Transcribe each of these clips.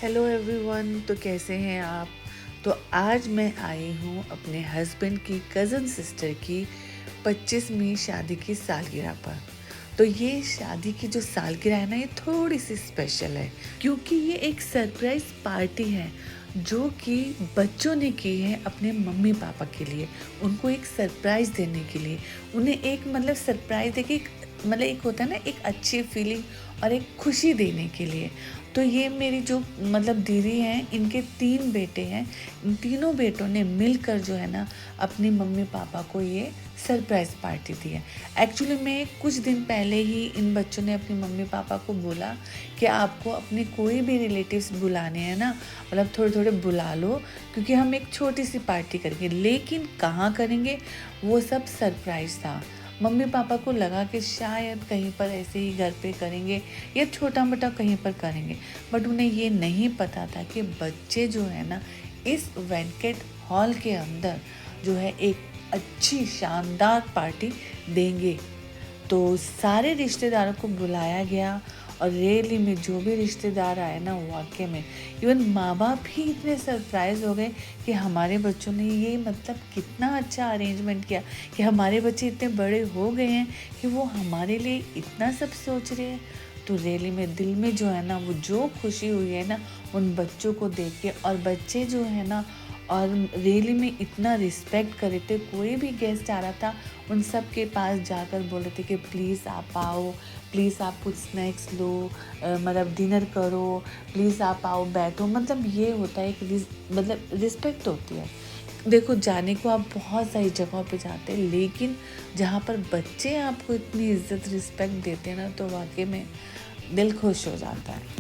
Hello everyone. तो कैसे हैं आप? तो आज मैं आई हूँ अपने हस्बैंड की कज़न सिस्टर की 25वीं शादी की सालगिरह पर। तो ये शादी की जो सालगिरह है ना, ये थोड़ी सी स्पेशल है क्योंकि ये एक सरप्राइज पार्टी है जो कि बच्चों ने की है अपने मम्मी पापा के लिए। उनको एक सरप्राइज देने के लिए, उन्हें एक सरप्राइज दे के एक होता है ना, एक अच्छी फीलिंग और एक खुशी देने के लिए। तो ये मेरी जो दीदी हैं, इनके 3 बेटे हैं। इन तीनों बेटों ने मिलकर जो है ना अपनी मम्मी पापा को ये सरप्राइज पार्टी दी है। एक्चुअली में कुछ दिन पहले ही इन बच्चों ने अपनी मम्मी पापा को बोला कि आपको अपने कोई भी रिलेटिव्स बुलाने हैं ना, थोड़े थोड़े बुला लो क्योंकि हम एक छोटी सी पार्टी करेंगे। लेकिन कहाँ करेंगे, वो सब सरप्राइज था। मम्मी पापा को लगा कि शायद कहीं पर ऐसे ही घर पे करेंगे या छोटा मोटा कहीं पर करेंगे, बट उन्हें ये नहीं पता था कि बच्चे जो है ना इस वेंकेट हॉल के अंदर जो है एक अच्छी शानदार पार्टी देंगे। तो सारे रिश्तेदारों को बुलाया गया और रैली में जो भी रिश्तेदार आए ना, वाकई में इवन माँ बाप भी इतने सरप्राइज हो गए कि हमारे बच्चों ने ये कितना अच्छा अरेंजमेंट किया कि हमारे बच्चे इतने बड़े हो गए हैं कि वो हमारे लिए इतना सब सोच रहे हैं। तो रैली में दिल में जो है ना वो जो खुशी हुई है ना उन बच्चों को देख के, और बच्चे जो है ना और रैली में इतना रिस्पेक्ट कर रहे थे। कोई भी गेस्ट आ रहा था उन सब के पास जाकर बोल रहे थे कि प्लीज़ आप आओ, प्लीज़ आप कुछ स्नैक्स लो, डिनर करो, प्लीज़ आप आओ बैठो। ये होता है एक रिस्पेक्ट होती है। देखो, जाने को आप बहुत सारी जगहों पे जाते हैं, लेकिन जहाँ पर बच्चे आपको इतनी इज्जत रिस्पेक्ट देते हैं ना, तो वाकई में दिल खुश हो जाता है।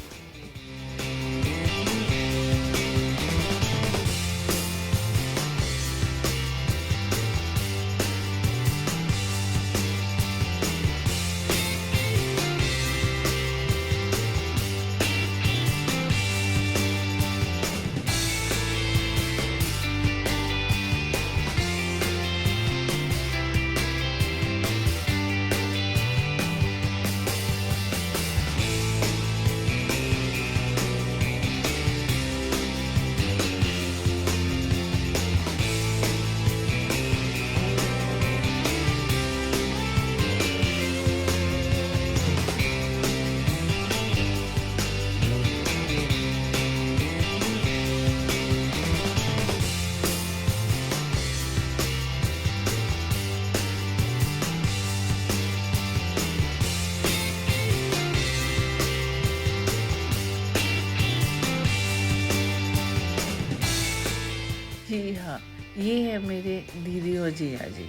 जी हाँ, ये है मेरे दीदी और जीजा जी,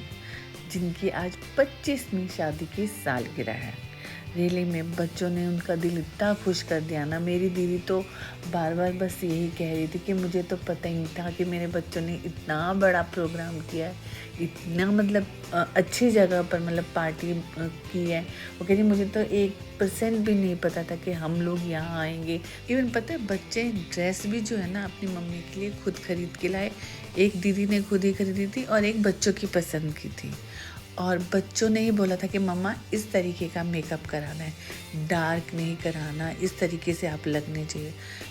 जिनकी आज 25वीं शादी की सालगिरह है। रियली में बच्चों ने उनका दिल इतना खुश कर दिया ना। मेरी दीदी तो बार बार बस यही कह रही थी कि मुझे तो पता ही नहीं था कि मेरे बच्चों ने इतना बड़ा प्रोग्राम किया है, इतना अच्छी जगह पर पार्टी की है। वो कह रही मुझे तो 1% भी नहीं पता था कि हम लोग यहाँ आएंगे। इवन पता है, बच्चे ड्रेस भी जो है ना अपनी मम्मी के लिए खुद खरीद के लाए। एक दीदी ने खुद ही खरीदी थी और एक बच्चों की पसंद की थी। और बच्चों ने ही बोला था कि मम्मा इस तरीके का मेकअप कराना है, डार्क नहीं कराना, इस तरीके से आप लगने चाहिए।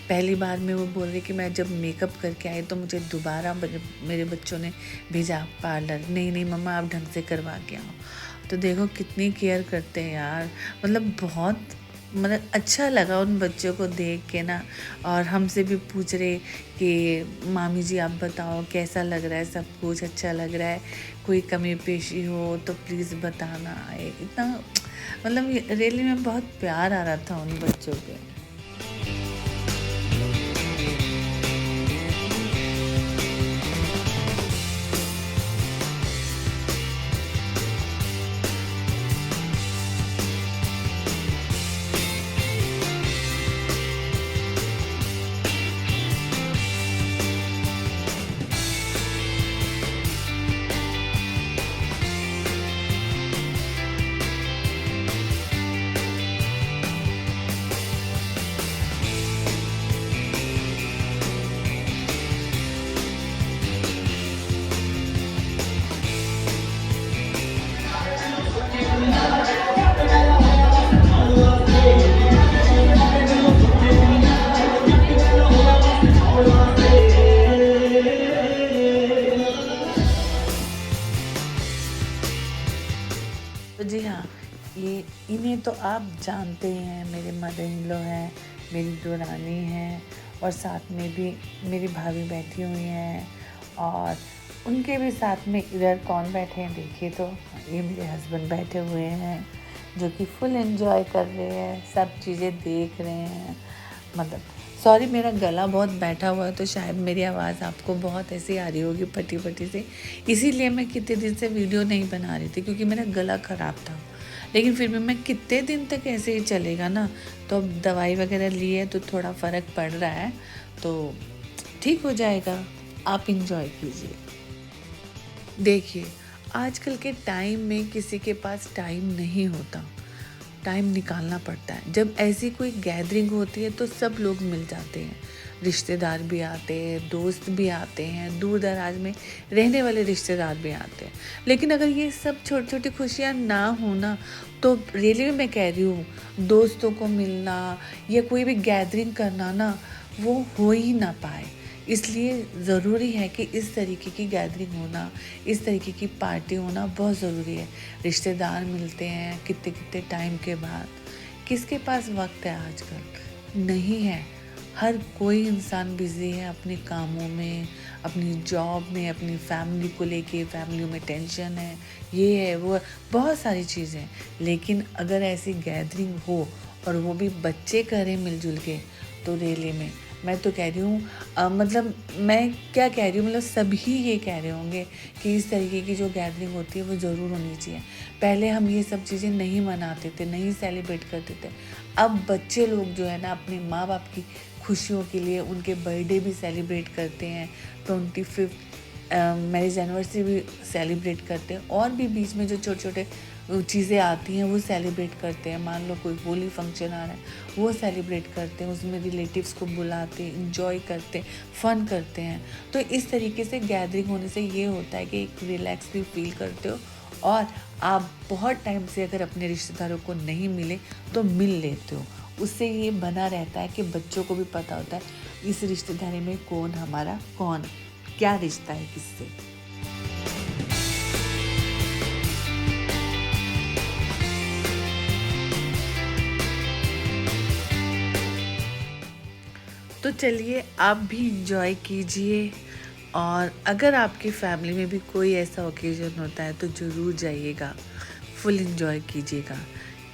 पहली बार में वो बोल रही कि मैं जब मेकअप करके आई तो मुझे दोबारा मेरे बच्चों ने भेजा पार्लर, नहीं नहीं मम्मा आप ढंग से करवा के आओ। तो देखो कितनी केयर करते हैं यार। बहुत अच्छा लगा उन बच्चों को देख के ना। और हमसे भी पूछ रहे कि मामी जी आप बताओ कैसा लग रहा है, सब कुछ अच्छा लग रहा है, कोई कमी पेशी हो तो प्लीज़ बताना। इतना रियली में बहुत प्यार आ रहा था उन बच्चों पे। इन्हें तो आप जानते ही हैं, मेरे मदर इन लॉ हैं, मेरी दुरानी हैं और साथ में भी मेरी भाभी बैठी हुई हैं और उनके भी साथ में इधर कौन बैठे हैं देखिए तो ये मेरे हस्बैंड बैठे हुए हैं जो कि फुल एंजॉय कर रहे हैं, सब चीज़ें देख रहे हैं। मतलब सॉरी मेरा गला बहुत बैठा हुआ है तो शायद मेरी आवाज़ आपको बहुत ऐसी आ रही होगी फटी फटी से, इसीलिए मैं कितने दिन से वीडियो नहीं बना रही थी क्योंकि मेरा गला ख़राब था। लेकिन फिर भी मैं कितने दिन तक ऐसे ही चलेगा ना, तो अब दवाई वगैरह ली है तो थोड़ा फ़र्क पड़ रहा है, तो ठीक हो जाएगा। आप इंजॉय कीजिए। देखिए आजकल के टाइम में किसी के पास टाइम नहीं होता, टाइम निकालना पड़ता है। जब ऐसी कोई गैदरिंग होती है तो सब लोग मिल जाते हैं, रिश्तेदार भी आते हैं, दोस्त भी आते हैं, दूर दराज में रहने वाले रिश्तेदार भी आते हैं। लेकिन अगर ये सब छोटी छोटी खुशियाँ ना हो ना, तो रियली में मैं कह रही हूँ दोस्तों को मिलना या कोई भी गैदरिंग करना ना, वो हो ही ना पाए। इसलिए ज़रूरी है कि इस तरीके की गैदरिंग होना, इस तरीके की पार्टी होना बहुत ज़रूरी है। रिश्तेदार मिलते हैं कितने कितने टाइम के बाद। किसके पास वक्त है आजकल? नहीं है। हर कोई इंसान बिज़ी है अपने कामों में, अपनी जॉब में, अपनी फैमिली को लेके, फैमिली में टेंशन है, ये है वो है, बहुत सारी चीज़ें। लेकिन अगर ऐसी गैदरिंग हो और वो भी बच्चे करें मिलजुल के, तो रियली में मैं तो कह रही हूँ मतलब मैं क्या कह रही हूँ, मतलब सभी ये कह रहे होंगे कि इस तरीके की जो गैदरिंग होती है वो ज़रूर होनी चाहिए। पहले हम ये सब चीज़ें नहीं मनाते थे, नहीं सेलिब्रेट करते थे। अब बच्चे लोग जो है ना अपने माँ बाप की खुशियों के लिए उनके बर्थडे भी सेलिब्रेट करते हैं, 25 मैरिज एनिवर्सरी भी सेलिब्रेट करते हैं, और भी बीच में जो छोटे छोटे चीज़ें आती हैं वो सेलिब्रेट करते हैं। मान लो कोई होली फंक्शन आ रहा है, वो सेलिब्रेट करते हैं, उसमें रिलेटिव्स को बुलाते हैं, इंजॉय करते हैं, फ़न करते हैं। तो इस तरीके से गैदरिंग होने से ये होता है कि एक रिलैक्स भी फील करते हो, और आप बहुत टाइम से अगर अपने रिश्तेदारों को नहीं मिले तो मिल लेते हो। उससे ये बना रहता है कि बच्चों को भी पता होता है इस रिश्तेदारी में कौन हमारा कौन, क्या रिश्ता है किससे। तो चलिए आप भी इंजॉय कीजिए, और अगर आपकी फैमिली में भी कोई ऐसा ओकेजन होता है तो ज़रूर जाइएगा, फुल इंजॉय कीजिएगा,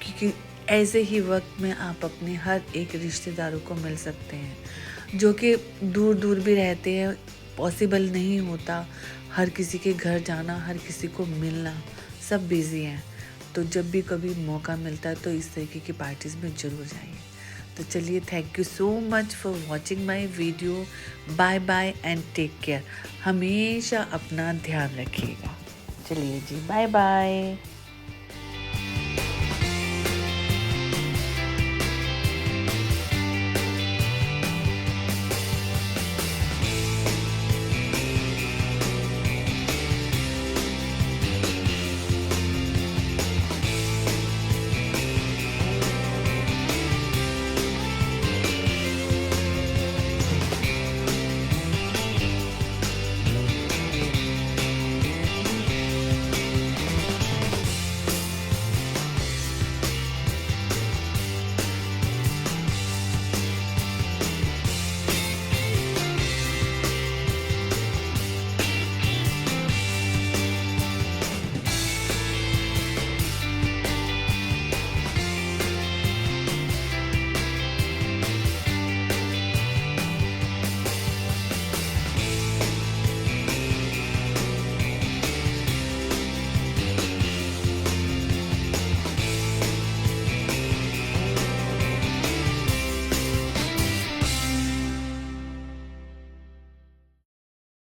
क्योंकि ऐसे ही वक्त में आप अपने हर एक रिश्तेदारों को मिल सकते हैं जो कि दूर दूर भी रहते हैं। पॉसिबल नहीं होता हर किसी के घर जाना, हर किसी को मिलना, सब बिज़ी हैं। तो जब भी कभी मौका मिलता है तो इस तरीके की पार्टीज़ में ज़रूर जाइए। तो चलिए, thank you so much for watching my video. Bye bye and take care. हमेशा अपना ध्यान रखिएगा। चलिए जी, बाय बाय।